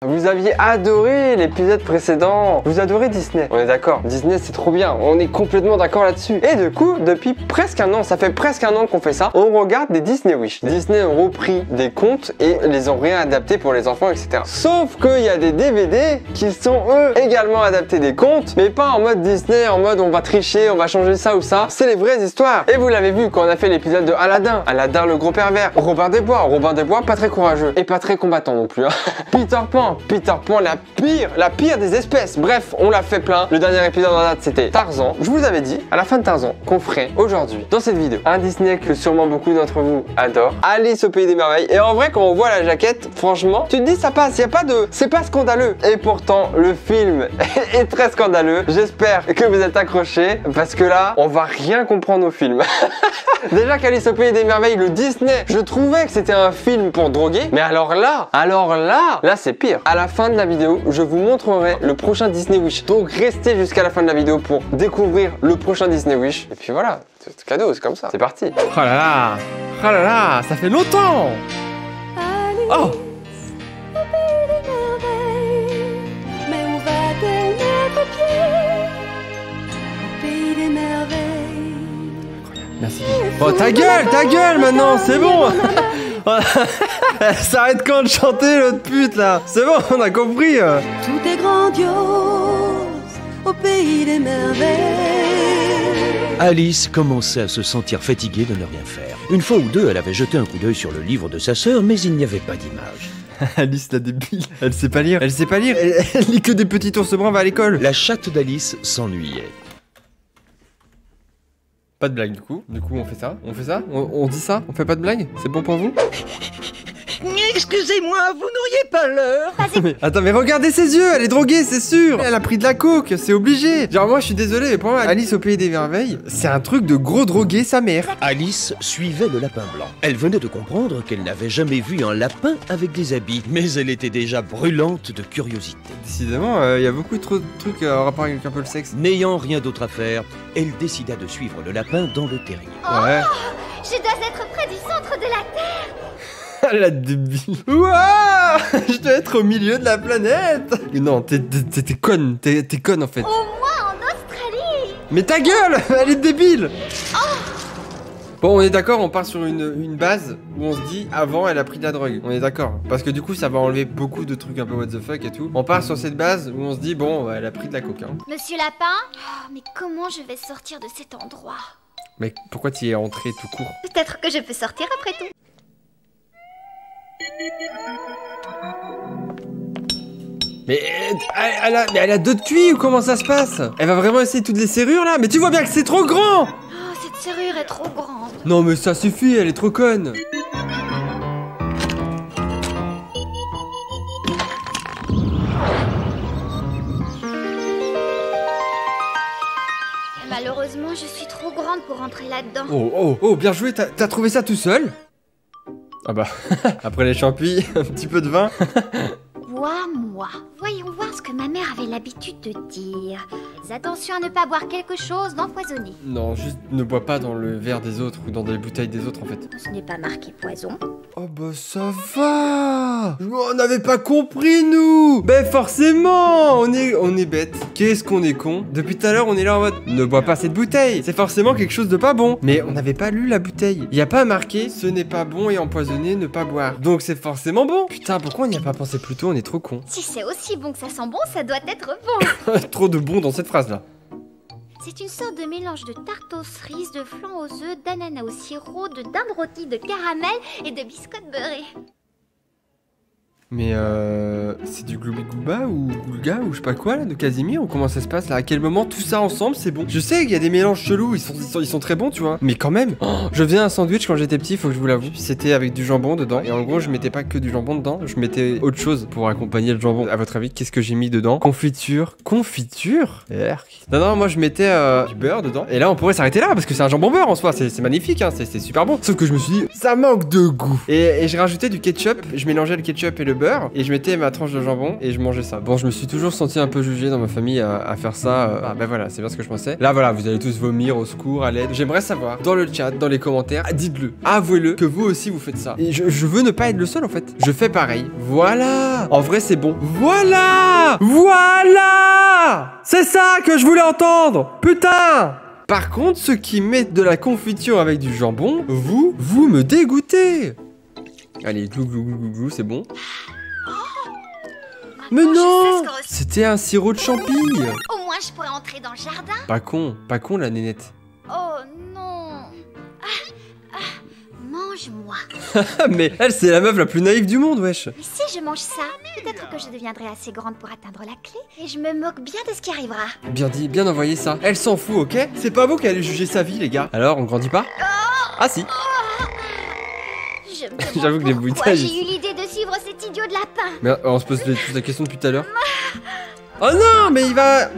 Vous aviez adoré l'épisode précédent. Vous adorez Disney. On est d'accord. Disney, c'est trop bien. On est complètement d'accord là-dessus. Et du coup, depuis presque un an, ça fait presque un an qu'on fait ça, on regarde des Disney Wish. Disney ont repris des contes et les ont réadaptés pour les enfants, etc. Sauf qu'il y a des DVD qui sont, eux, également adaptés des contes, mais pas en mode Disney, en mode on va tricher, on va changer ça ou ça. C'est les vraies histoires. Et vous l'avez vu quand on a fait l'épisode de Aladdin. Aladdin, le gros pervers. Robin des Bois, pas très courageux. Et pas très combattant non plus. Hein. Peter Pan, la pire des espèces. Bref, on l'a fait plein. Le dernier épisode en date, c'était Tarzan. Je vous avais dit, à la fin de Tarzan, qu'on ferait aujourd'hui, dans cette vidéo, un Disney que sûrement beaucoup d'entre vous adorent, Alice au Pays des Merveilles. Et en vrai, quand on voit la jaquette, franchement, tu te dis, ça passe. C'est pas scandaleux. Et pourtant, le film est très scandaleux. J'espère que vous êtes accrochés, parce que là, on va rien comprendre au film. Déjà qu'Alice au Pays des Merveilles, le Disney, je trouvais que c'était un film pour droguer. Mais alors là, c'est pire. À la fin de la vidéo, je vous montrerai le prochain Disney Wish. Donc restez jusqu'à la fin de la vidéo pour découvrir le prochain Disney Wish. Et puis voilà, c'est cadeau, c'est comme ça. C'est parti. Oh là là, ça fait longtemps. Oh. Merci. Oh ta gueule maintenant, c'est bon. Elle s'arrête quand de chanter l'autre pute là. C'est bon, on a compris. Tout est grandiose au pays des merveilles. Alice commençait à se sentir fatiguée de ne rien faire. Une fois ou deux, elle avait jeté un coup d'œil sur le livre de sa sœur, mais il n'y avait pas d'image. Alice la débile, elle sait pas lire. Elle lit que des petits ours bruns à l'école. La chatte d'Alice s'ennuyait. Pas de blague du coup on fait ça. On dit ça. On fait pas de blague. C'est bon pour vous? Excusez-moi, vous n'auriez pas l'heure? Attends, mais regardez ses yeux, elle est droguée, c'est sûr. Elle a pris de la coke, c'est obligé. Genre moi je suis désolé, mais pour moi Alice au Pays des Merveilles, c'est un truc de gros drogué sa mère. Alice suivait le lapin blanc. Elle venait de comprendre qu'elle n'avait jamais vu un lapin avec des habits, mais elle était déjà brûlante de curiosité. Décidément, il y a beaucoup trop de trucs en rapport avec un peu le sexe. N'ayant rien d'autre à faire, elle décida de suivre le lapin dans le terrier. Ouais. Je dois être près du centre de la Terre. La débile. Ouah, je dois être au milieu de la planète. Non, t'es conne, t'es conne en fait. Au moins en Australie. Mais ta gueule, elle est débile. Bon, on est d'accord, on part sur une base où on se dit avant elle a pris de la drogue. On est d'accord. Parce que du coup ça va enlever beaucoup de trucs un peu what the fuck et tout. On part sur cette base où on se dit bon, elle a pris de la coke. Hein. Monsieur Lapin, mais comment je vais sortir de cet endroit? Mais pourquoi t'y es rentré tout court? Peut-être que je peux sortir après tout. Mais elle a 2 de QI ou comment ça se passe? Elle va vraiment essayer toutes les serrures là? Mais tu vois bien que c'est trop grand! Oh, cette serrure est trop grande. Non mais ça suffit, elle est trop conne. Malheureusement, je suis trop grande pour rentrer là-dedans. Oh, bien joué, t'as trouvé ça tout seul? Ah bah, après les champis, un petit peu de vin. Bois-moi. Voyons voir ce que ma mère avait l'habitude de dire. Fais attention à ne pas boire quelque chose d'empoisonné. Non, juste ne bois pas dans le verre des autres ou dans les bouteilles des autres en fait. Ce n'est pas marqué poison. Oh bah ça va. On n'avait pas compris nous. Ben forcément, on est bête. Qu'est-ce qu'on est con. Depuis tout à l'heure on est là en mode ne bois pas cette bouteille. C'est forcément quelque chose de pas bon. Mais on n'avait pas lu la bouteille. Il n'y a pas marqué ce n'est pas bon et empoisonné ne pas boire. Donc c'est forcément bon. Putain, pourquoi on n'y a pas pensé plus tôt? On est trop con. Si c'est aussi bon que ça sent bon, ça doit être bon. Trop de bon dans cette phrase là. C'est une sorte de mélange de tarte aux cerises, de flan aux œufs, d'ananas au sirop, de dinde rôtie, de caramel et de biscottes beurrées. Mais c'est du Glooby-Gooba ou Goulga ou je sais pas quoi là, de Casimir ou comment ça se passe là? À quel moment tout ça ensemble c'est bon? Je sais qu'il y a des mélanges chelous, ils sont très bons tu vois. Mais quand même, je faisais un sandwich quand j'étais petit, faut que je vous l'avoue. C'était avec du jambon dedans et en gros je mettais pas que du jambon dedans, je mettais autre chose pour accompagner le jambon. À votre avis, qu'est-ce que j'ai mis dedans? Confiture? Non, moi je mettais du beurre dedans. Et là on pourrait s'arrêter là parce que c'est un jambon beurre en soi, c'est magnifique hein, c'est super bon. Sauf que je me suis dit, ça manque de goût. Et je rajoutais du ketchup, je mélangeais le ketchup et le beurre et je mettais ma tranche de jambon et je mangeais ça. Bon, je me suis toujours senti un peu jugé dans ma famille à faire ça. Ah bah voilà, c'est bien ce que je pensais. Là voilà, vous allez tous vomir, au secours, à l'aide. J'aimerais savoir, dans le chat, dans les commentaires, dites-le, avouez-le, que vous aussi vous faites ça. Et je veux ne pas être le seul en fait. Je fais pareil. Voilà. En vrai, c'est bon. Voilà. Voilà. C'est ça que je voulais entendre. Putain. Par contre, ceux qui mettent de la confiture avec du jambon, vous me dégoûtez. Allez, glou glou glou glou, glou, c'est bon. Mais non! C'était un sirop de champigne! Au moins, je pourrais entrer dans le jardin. Pas con la nénette. Oh non. Mange-moi. Mais elle, c'est la meuf la plus naïve du monde, wesh! Mais si je mange ça, peut-être que je deviendrai assez grande pour atteindre la clé. Et je me moque bien de ce qui arrivera. Bien dit, bien envoyé ça. Elle s'en fout, ok? C'est pas vous qui allez juger sa vie, les gars. Alors, on grandit pas? Ah si! J'avoue que les bruitages. J'ai eu l'idée de suivre cet idiot de lapin. Mais on se pose la question depuis tout à l'heure. Oh non, mais il va...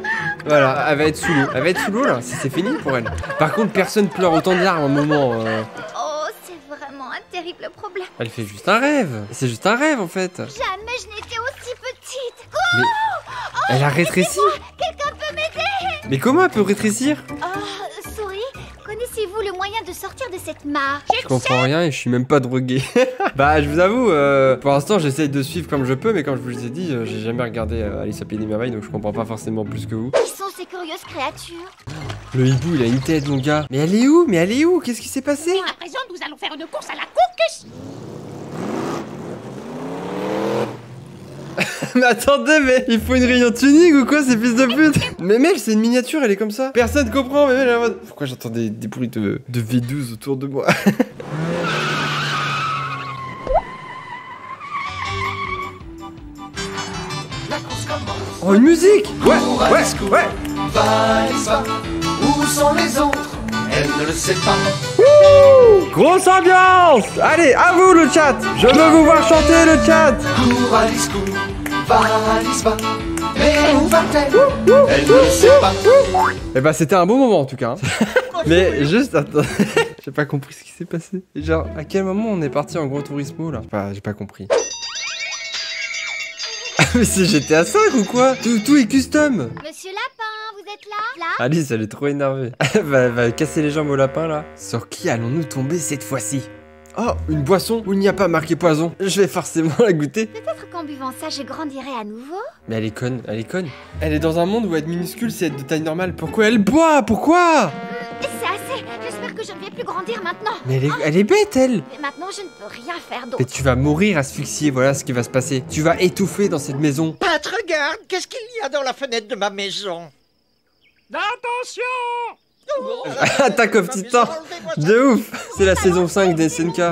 Voilà, elle va être sous l'eau. Elle va être sous l'eau là, c'est fini pour elle. Par contre, personne pleure autant de larmes à un moment. Oh, c'est vraiment un terrible problème. Elle fait juste un rêve. C'est juste un rêve en fait. Jamais je n'étais aussi petite. Mais elle a rétréci. Quelqu'un peut m'aider? Mais comment elle peut rétrécir? Oh, souris, connaissez-vous le moyen de sortir de cette mare? Je comprends rien et je suis même pas drogué. Bah je vous avoue, pour l'instant j'essaye de suivre comme je peux, mais comme je vous ai dit, j'ai jamais regardé Alice au Pays des Merveilles, donc je comprends pas forcément plus que vous. Qui sont ces curieuses créatures? Le hibou il a une tête mon gars. Mais elle est où? Mais elle est où? Qu'est-ce qui s'est passé? À présent, nous allons faire une course à la course. Mais attendez, mais il faut une rayon tuning ou quoi ces fils de pute? Mais Mel c'est une miniature, elle est comme ça. Personne comprend, mais Mel elle est en mode... Pourquoi j'entends des bruits de V12 autour de moi? Oh une musique! Ouais. Où sont les autres? Elle ne le sait pas. Grosse ambiance! Allez, à vous le chat! Je veux vous voir chanter le chat! Cours Alice, cours. Va Alice, va. Mais où va-t-elle? Elle ne le sait pas. Eh bah c'était un beau moment en tout cas. Hein. Mais juste, attends, j'ai pas compris ce qui s'est passé. Genre, à quel moment on est parti en Gran Turismo là? J'ai pas compris. Mais c'est GTA 5 ou quoi? Tout est custom. Monsieur Lapin, vous êtes là? Alice, elle est trop énervée. Elle va casser les jambes au lapin là. Sur qui allons-nous tomber cette fois-ci? Oh, une boisson où il n'y a pas marqué poison. Je vais forcément la goûter. Peut-être qu'en buvant ça, je grandirai à nouveau. Mais elle est conne, elle est conne. Elle est dans un monde où être minuscule, c'est être de taille normale. Pourquoi elle boit? Pourquoi? C'est assez. J'espère que je ne vais plus grandir maintenant. Mais elle est bête, elle. Mais maintenant, je ne peux rien faire d'autre. Mais tu vas mourir asphyxié, voilà ce qui va se passer. Tu vas étouffer dans cette maison. Pat, regarde, qu'est-ce qu'il y a dans la fenêtre de ma maison? Attention! Attaque of Titan. De ouf. C'est la saison 5 des SNK. Je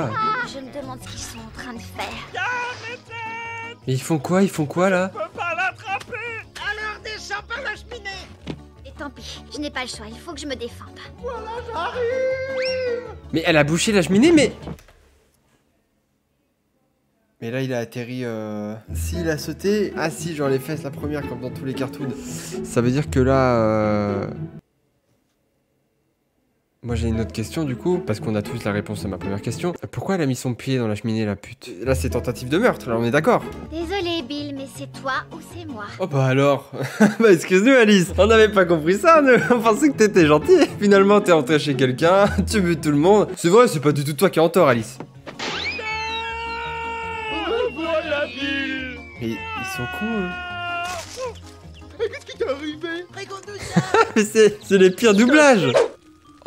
me demande ce qu'ils sont en train de faire. Mais ils font quoi là? Je peux pas l'attraper! Alors descends par la cheminée! Et tant pis, je n'ai pas le choix, il faut que je me défende. Voilà, j'arrive! Mais elle a bouché la cheminée, mais... Mais là il a atterri Si il a sauté... Ah si, genre les fesses la première comme dans tous les cartoons. Ça veut dire que là... Moi j'ai une autre question du coup, parce qu'on a tous la réponse à ma première question. Pourquoi elle a mis son pied dans la cheminée la pute? Là c'est tentative de meurtre, là on est d'accord. Désolé Bill, mais c'est toi ou c'est moi. Oh bah alors. Bah excuse-nous Alice, on n'avait pas compris ça, nous. On pensait que t'étais gentil. Finalement t'es rentré chez quelqu'un, tu butes tout le monde. C'est vrai, c'est pas du tout toi qui es en tort Alice. Voilà, Bill! Mais ils sont cons eux. Qu'est-ce qui t'est arrivé? Raconte-nous ça! Mais c'est les pires doublages.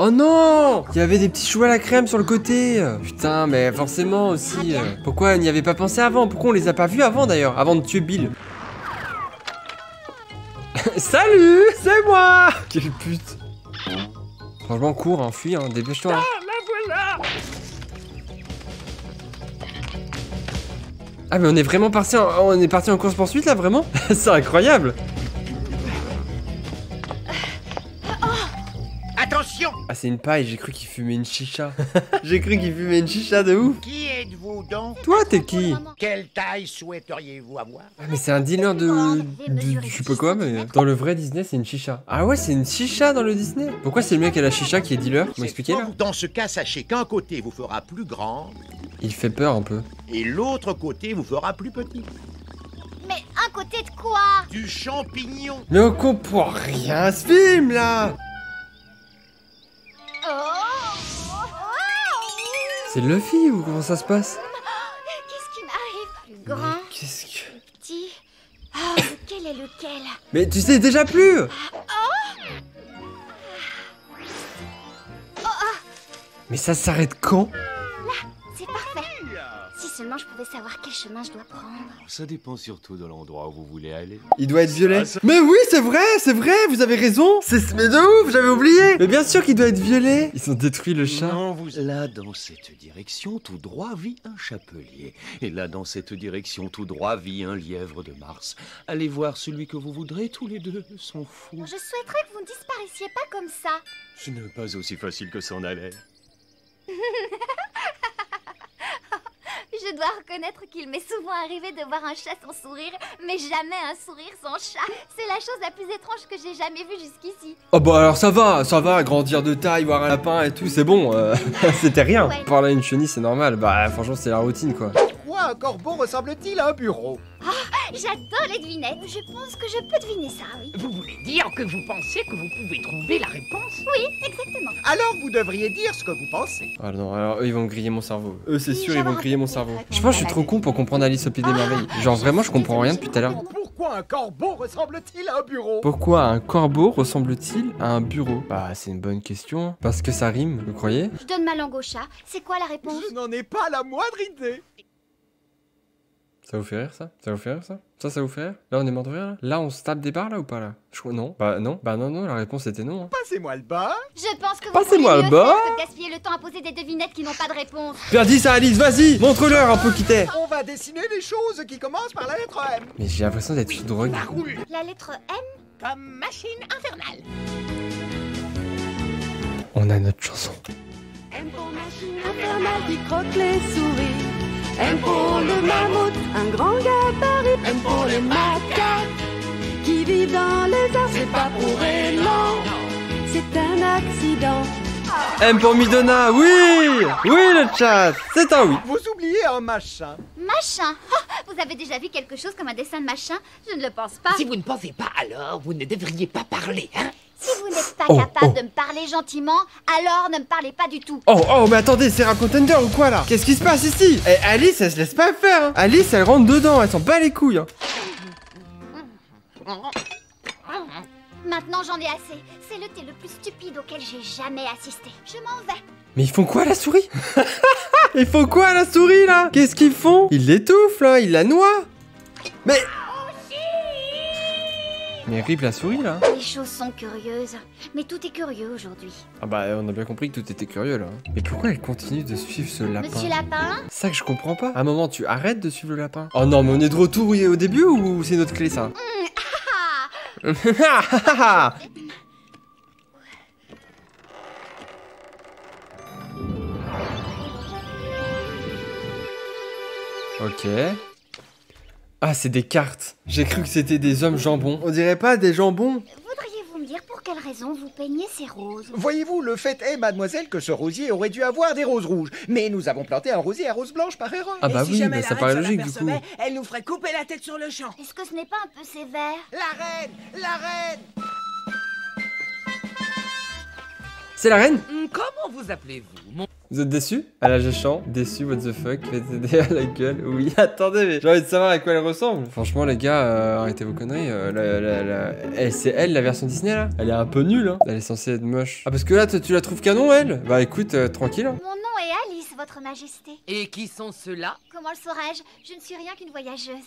Oh non! Il y avait des petits choux à la crème sur le côté. Putain, mais forcément aussi. Pourquoi on n'y avait pas pensé avant? Pourquoi on les a pas vus avant d'ailleurs? Avant de tuer Bill. Salut! C'est moi! Quelle pute! Franchement, cours, hein, fuis, hein, dépêche-toi. Ah, la voilà! Ah, mais on est vraiment parti en course-poursuite là, vraiment? C'est incroyable! Attention! Ah, c'est une paille, j'ai cru qu'il fumait une chicha. J'ai cru qu'il fumait une chicha de ouf. Qui êtes-vous donc? Toi, t'es qui? Quelle taille souhaiteriez-vous avoir? Ah, mais c'est un dealer de je sais pas quoi, mais dans le vrai Disney, c'est une chicha. Ah ouais, c'est une chicha dans le Disney? Pourquoi c'est le mec à la chicha qui est dealer? Vous m'expliquez là? Dans ce cas, sachez qu'un côté vous fera plus grand Il fait peur un peu. et l'autre côté vous fera plus petit. Mais Traiter de quoi? Du champignon. Mais on comprend rien à ce film là. C'est Luffy ou comment ça se passe? Qu'est-ce qui m'arrive? Plus grand, Qu'est-ce que... plus petit. Ah, lequel est lequel? Mais tu sais déjà plus. Mais ça s'arrête quand? C'est parfait. Si seulement je pouvais savoir quel chemin je dois prendre. Ça dépend surtout de l'endroit où vous voulez aller. Il doit être violet. Mais oui, c'est vrai, vous avez raison. Mais de ouf, j'avais oublié. Mais bien sûr qu'il doit être violet. Ils ont détruit le chat. Non, là, dans cette direction, tout droit vit un chapelier. Et là, dans cette direction, tout droit vit un lièvre de Mars. Allez voir celui que vous voudrez, tous les deux sont fous. Je souhaiterais que vous ne disparassiez pas comme ça. Ce n'est pas aussi facile que ça en a l'air. Je dois reconnaître qu'il m'est souvent arrivé de voir un chat sans sourire, mais jamais un sourire sans chat. C'est la chose la plus étrange que j'ai jamais vue jusqu'ici. Oh bah alors ça va, grandir de taille, voir un lapin et tout, c'est bon. C'était rien. Ouais. Parler à une chenille, c'est normal. Bah franchement, c'est la routine quoi. Pourquoi un corbeau ressemble-t-il à un bureau? J'adore les devinettes. Je pense que je peux deviner ça, oui. Vous voulez dire que vous pensez que vous pouvez trouver la réponse? Oui, exactement. Alors vous devriez dire ce que vous pensez. Ah non, alors eux ils vont griller mon cerveau. Eux c'est Oui, sûr, ils vont j'avais griller mon raconté cerveau. la Je pense que je suis trop con pour comprendre Alice au Pays des Merveilles. Genre vraiment, je comprends rien depuis tout à l'heure. Pourquoi un corbeau ressemble-t-il à un bureau? Pourquoi un corbeau ressemble-t-il à un bureau? Bah c'est une bonne question. Parce que ça rime, vous croyez? Je donne ma langue au chat. C'est quoi la réponse? Je n'en ai pas la moindre idée. Ça vous fait rire ça? Ça vous fait rire ça? Ça vous fait rire? Là on est mort de rire là? Là on se tape des barres là ou pas là? Je crois non. Bah non, la réponse était non. Hein. Passez-moi le bas. Je pense que vous Passez-moi pourriez le mieux bas. faire que de gaspiller le temps à poser des devinettes qui n'ont pas de réponse. Bien dit ça Alice, vas-y! Montre-leur un peu qui t'es! On va dessiner des choses qui commencent par la lettre M. Mais j'ai l'impression d'être sous drogue. La lettre M? Comme machine infernale. On a notre chanson. M pour machine infernale qui croque les souris. M pour le mammouth, un grand gabarit. M pour les macaques qui vivent dans les arbres. C'est pas pour non, c'est un accident. M pour Midona, oui! Oui le chat! C'est un oui! Vous oubliez un machin. Machin. Oh, vous avez déjà vu quelque chose comme un dessin de machin? Je ne le pense pas. Si vous ne pensez pas, alors vous ne devriez pas parler, hein? Si vous n'êtes pas Oh, capable oh. de me parler gentiment, alors ne me parlez pas du tout. Oh, mais attendez, c'est un contender ou quoi là? Qu'est-ce qui se passe ici? Eh, Alice, elle se laisse pas faire hein. Alice, elle rentre dedans, elle s'en bat les couilles hein. Maintenant j'en ai assez. C'est le thé le plus stupide auquel j'ai jamais assisté. Je m'en vais. Mais ils font quoi la souris? Ils font quoi la souris là? Qu'est-ce qu'ils font? Ils l'étouffent là, ils la noient. Mais rip la souris là. Les choses sont curieuses. Mais tout est curieux aujourd'hui. Ah bah on a bien compris que tout était curieux là. Mais pourquoi elle continue de suivre ce lapin? Monsieur Lapin? C'est ça que je comprends pas. À un moment tu arrêtes de suivre le lapin. Oh non mais on est de retour au début ou c'est notre clé ça? Ok. Ah c'est des cartes. J'ai cru que c'était des hommes jambons. On dirait pas des jambons? Voudriez-vous me dire pour quelle raison vous peignez ces roses? Voyez-vous, le fait est, mademoiselle, que ce rosier aurait dû avoir des roses rouges. Mais nous avons planté un rosier à rose blanche par erreur. Ah bah si oui, jamais bah, la ça reine paraît s'en logique du coup. apercevait, elle nous ferait couper la tête sur le champ. Est-ce que ce n'est pas un peu sévère? La reine! La reine! C'est la reine? Comment vous appelez-vous? Vous êtes déçus? Ah là je chante, déçu, what the fuck, faites à la gueule, oui, attendez, mais j'ai envie de savoir à quoi elle ressemble. Franchement les gars, arrêtez vos conneries, c'est elle la version Disney là? Elle est un peu nulle hein, elle est censée être moche. Ah parce que là tu la trouves canon elle? Bah écoute, tranquille hein. Mon nom est Alice, votre majesté. Et qui sont ceux-là? Comment le saurais-je? Je ne suis rien qu'une voyageuse.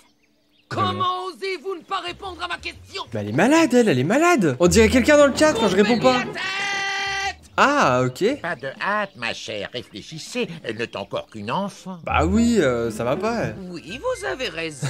Comment osez-vous ne pas répondre à ma question? Bah elle est malade elle est malade. On dirait quelqu'un dans le chat quand je réponds pas. Ah ok. Pas de hâte, ma chère, réfléchissez, elle n'est encore qu'une enfant. Bah oui, ça va pas elle. Oui, vous avez raison.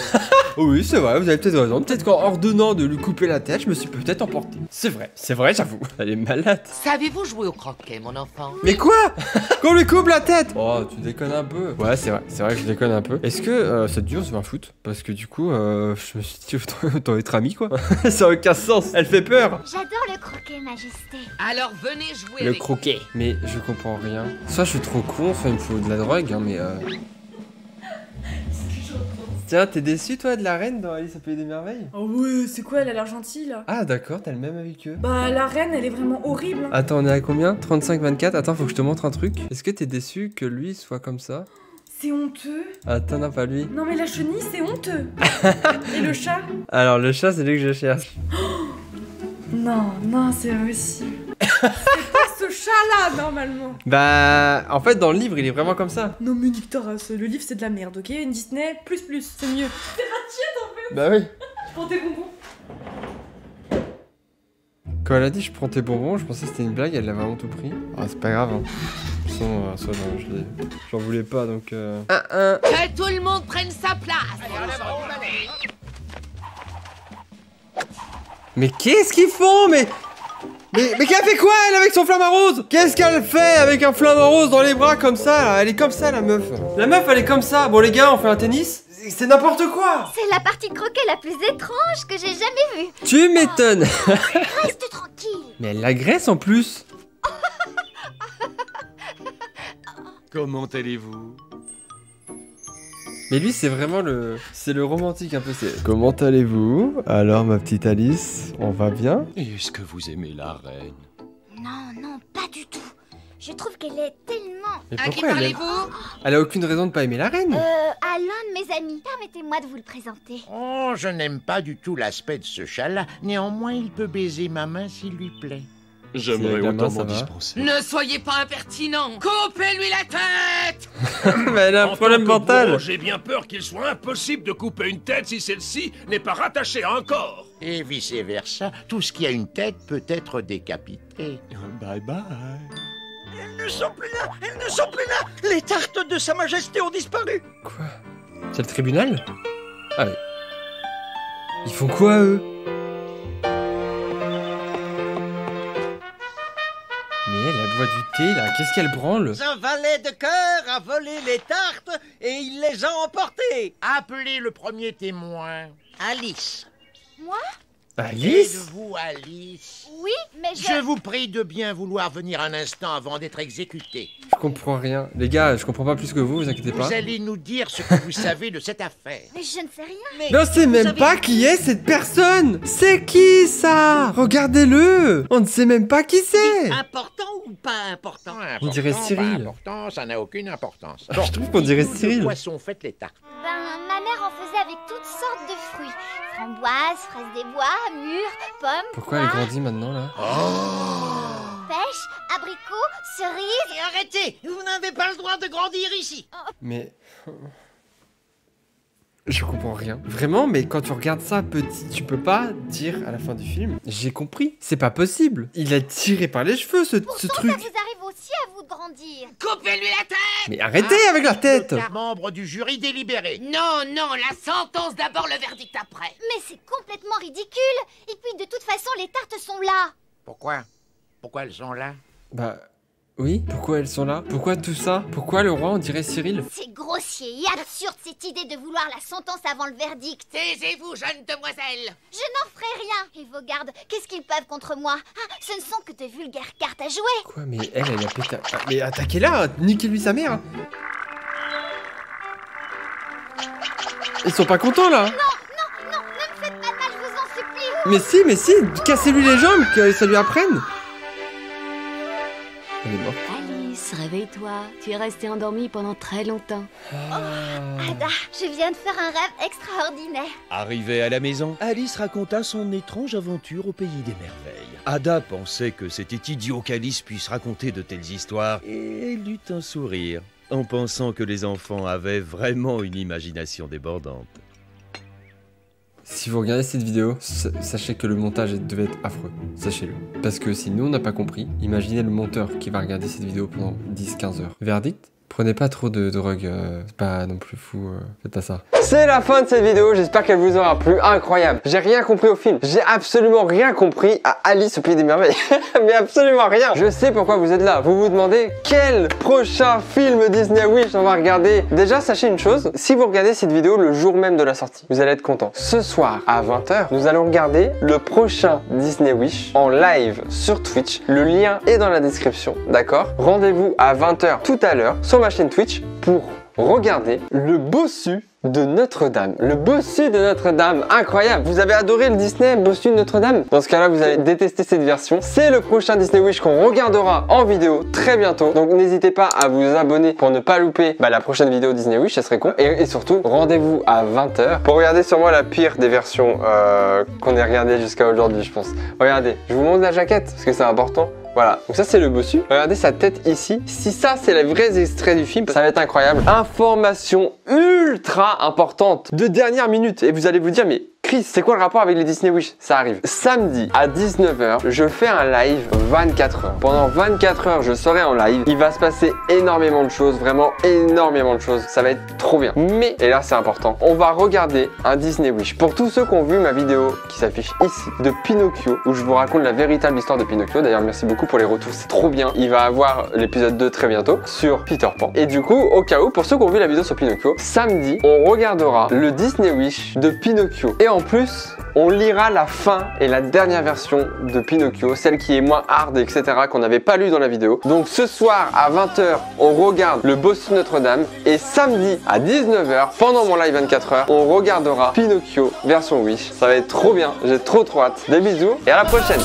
Oui c'est vrai, vous avez peut-être raison. Peut-être qu'en ordonnant de lui couper la tête, je me suis peut-être emporté. C'est vrai, j'avoue. Elle est malade. Savez-vous jouer au croquet, mon enfant? Mais quoi? Qu'on lui coupe la tête? Oh, tu déconnes un peu. Ouais, c'est vrai que je déconne un peu. Est-ce que ça te dit on se fait un foot? Parce que du coup, je me suis dit autant être ami quoi. Ça n'a aucun sens, elle fait peur. J'adore le croquet, majesté. Alors venez jouer Le avec croquet. Mais je comprends rien. Soit je suis trop con, soit il me faut de la drogue, hein, mais Tiens, t'es déçu toi de la reine dans Alice au Pays des Merveilles? Oh ouais, c'est quoi, elle a l'air gentille là. Ah d'accord, t'as le même avec eux. Bah la reine, elle est vraiment horrible. Attends, on est à combien? 35-24. Attends, faut que je te montre un truc. Est-ce que t'es déçu que lui soit comme ça? C'est honteux. Attends, non, pas lui. Non mais la chenille, c'est honteux. Et le chat? Alors, le chat, c'est lui que je cherche. Non, non, c'est possible. C'est pas ce chat-là, normalement. Bah, en fait, dans le livre, il est vraiment comme ça. Non mais nique ta race, le livre c'est de la merde, ok? Une Disney, plus, c'est mieux. T'es ratchet en fait. Bah oui. Je prends tes bonbons. Quand elle a dit je prends tes bonbons, je pensais que c'était une blague, elle l'a vraiment tout pris. Ah, c'est pas grave, hein. De toute façon, ça, j'en voulais pas, donc Que tout le monde prenne sa place. Mais qu'est-ce qu'ils font? Mais qu'elle fait quoi, elle, avec son flamant rose? Qu'est-ce qu'elle fait avec un flamant rose dans les bras comme ça, là? Elle est comme ça, la meuf. La meuf, elle est comme ça. Bon, les gars, on fait un tennis? C'est n'importe quoi. C'est la partie de croquet la plus étrange que j'ai jamais vue. Tu m'étonnes. Reste tranquille. Mais elle l'agresse en plus. Comment allez-vous? Mais lui, c'est vraiment le romantique un peu. C'est comment allez-vous? Alors, ma petite Alice, on va bien? Est-ce que vous aimez la reine? Non, pas du tout. Je trouve qu'elle est tellement... Mais pourquoi elle a aucune raison de pas aimer la reine? À l'un de mes amis. Permettez-moi de vous le présenter. Oh, je n'aime pas du tout l'aspect de ce chat-là. Néanmoins, il peut baiser ma main s'il lui plaît. J'aimerais autant m'en dispenser. Ne soyez pas impertinent. Coupez-lui la tête. Mais elle a un problème mental. J'ai bien peur qu'il soit impossible de couper une tête si celle-ci n'est pas rattachée à un corps. Et vice-versa, tout ce qui a une tête peut être décapité. Bye bye. Elles ne sont plus là. Elles ne sont plus là. Les tartes de Sa Majesté ont disparu. Quoi? C'est le tribunal? Ah oui. Ils font quoi, eux? Mais elle boit du thé, là. Qu'est-ce qu'elle branle? Un valet de cœur a volé les tartes et il les a emportées. Appelez le premier témoin. Alice. Moi? Alice? Êtes-vous Alice? Oui, mais Je vous prie de bien vouloir venir un instant avant d'être exécuté. Je comprends rien. Les gars, je comprends pas plus que vous inquiétez pas. Vous allez nous dire ce que vous savez de cette affaire. Mais je ne sais rien. Mais on sait même pas qui est cette personne. C'est qui ça? Regardez-le. On ne sait même pas qui c'est. Important ou pas important? On dirait Cyril. Important, ça n'a aucune importance. Je trouve qu'on dirait Cyril. De quoi sont faites les tartes? Ben, ma mère en faisait avec toutes sortes de fruits. Framboises, fraises des bois, mûres, pommes. Pourquoi elle grandit maintenant là? Pêche, abricots, cerises. Et arrêtez! Vous n'avez pas le droit de grandir ici. Mais... Je comprends rien. Vraiment, mais quand tu regardes ça petit, tu peux pas dire à la fin du film, j'ai compris, c'est pas possible. Il a tiré par les cheveux ce truc. Ça vous arrive aussi à vous de grandir. Coupez-lui la tête. Mais arrêtez avec la tête. Membre du jury délibéré. Non, la sentence d'abord, le verdict après. Mais c'est complètement ridicule. Et puis de toute façon, les tartes sont là. Pourquoi? Pourquoi elles sont là? Bah... Oui, pourquoi elles sont là? Pourquoi tout ça? Pourquoi le roi on dirait Cyril? C'est grossier et absurde cette idée de vouloir la sentence avant le verdict. Taisez-vous, jeune demoiselle. Je n'en ferai rien. Et vos gardes, qu'est-ce qu'ils peuvent contre moi? Ah, ce ne sont que de vulgaires cartes à jouer. Quoi? Mais elle a pété... Ah, mais attaquez-la! Niquez-lui sa mère! Ils sont pas contents là! Non, ne me faites pas mal, je vous en supplie. Mais si, cassez-lui les jambes, que ça lui apprenne! Elle est morte. Alice, réveille-toi. Tu es restée endormie pendant très longtemps. Ada, je viens de faire un rêve extraordinaire. Arrivée à la maison, Alice raconta son étrange aventure au pays des merveilles. Ada pensait que c'était idiot qu'Alice puisse raconter de telles histoires et elle eut un sourire en pensant que les enfants avaient vraiment une imagination débordante. Si vous regardez cette vidéo, sachez que le montage devait être affreux, sachez-le. Parce que si nous on n'a pas compris, imaginez le monteur qui va regarder cette vidéo pendant 10-15 heures. Verdict? Prenez pas trop de drogue, c'est pas non plus fou, faites pas ça. C'est la fin de cette vidéo, j'espère qu'elle vous aura plu, incroyable. J'ai rien compris au film, j'ai absolument rien compris à Alice au Pays des Merveilles. Mais absolument rien. Je sais pourquoi vous êtes là, vous vous demandez quel prochain film Disney Wish on va regarder. Déjà sachez une chose, si vous regardez cette vidéo le jour même de la sortie, vous allez être content. Ce soir à 20 h, nous allons regarder le prochain Disney Wish en live sur Twitch. Le lien est dans la description, d'accord? Rendez-vous à 20 h tout à l'heure sur ma chaîne Twitch pour regarder le bossu de Notre-Dame. Le bossu de Notre-Dame, incroyable. Vous avez adoré le Disney bossu de Notre-Dame? Dans ce cas-là, vous allez détester cette version. C'est le prochain Disney Wish qu'on regardera en vidéo très bientôt. Donc n'hésitez pas à vous abonner pour ne pas louper la prochaine vidéo Disney Wish, ça serait cool. Et surtout, rendez-vous à 20 h pour regarder sûrement la pire des versions qu'on ait regardé jusqu'à aujourd'hui, je pense. Regardez, je vous montre la jaquette parce que c'est important. Voilà, donc ça c'est le bossu. Regardez sa tête ici. Si ça c'est les vrais extraits du film, ça va être incroyable. Information ultra importante de dernière minute. Et vous allez vous dire, mais Chris, c'est quoi le rapport avec les Disney Wish? Ça arrive. Samedi à 19 h, je fais un live 24 h. Pendant 24 h, je serai en live. Il va se passer énormément de choses, vraiment énormément de choses. Ça va être trop bien. Mais, et là c'est important, on va regarder un Disney Wish. Pour tous ceux qui ont vu ma vidéo qui s'affiche ici, de Pinocchio, où je vous raconte la véritable histoire de Pinocchio. D'ailleurs, merci beaucoup pour les retours, c'est trop bien. Il va avoir l'épisode 2 très bientôt sur Peter Pan. Et du coup, au cas où, pour ceux qui ont vu la vidéo sur Pinocchio, samedi, on regardera le Disney Wish de Pinocchio. Et en plus, on lira la fin et la dernière version de Pinocchio, celle qui est moins hard, etc., qu'on n'avait pas lu dans la vidéo. Donc ce soir à 20 h, on regarde le bossu de Notre-Dame. Et samedi à 19 h, pendant mon live 24 h, on regardera Pinocchio version Wish. Ça va être trop bien, j'ai trop hâte. Des bisous et à la prochaine.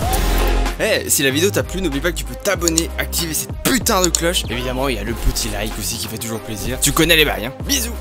Eh, si la vidéo t'a plu, n'oublie pas que tu peux t'abonner, activer cette putain de cloche. Évidemment, il y a le petit like aussi qui fait toujours plaisir. Tu connais les bails, hein. Bisous.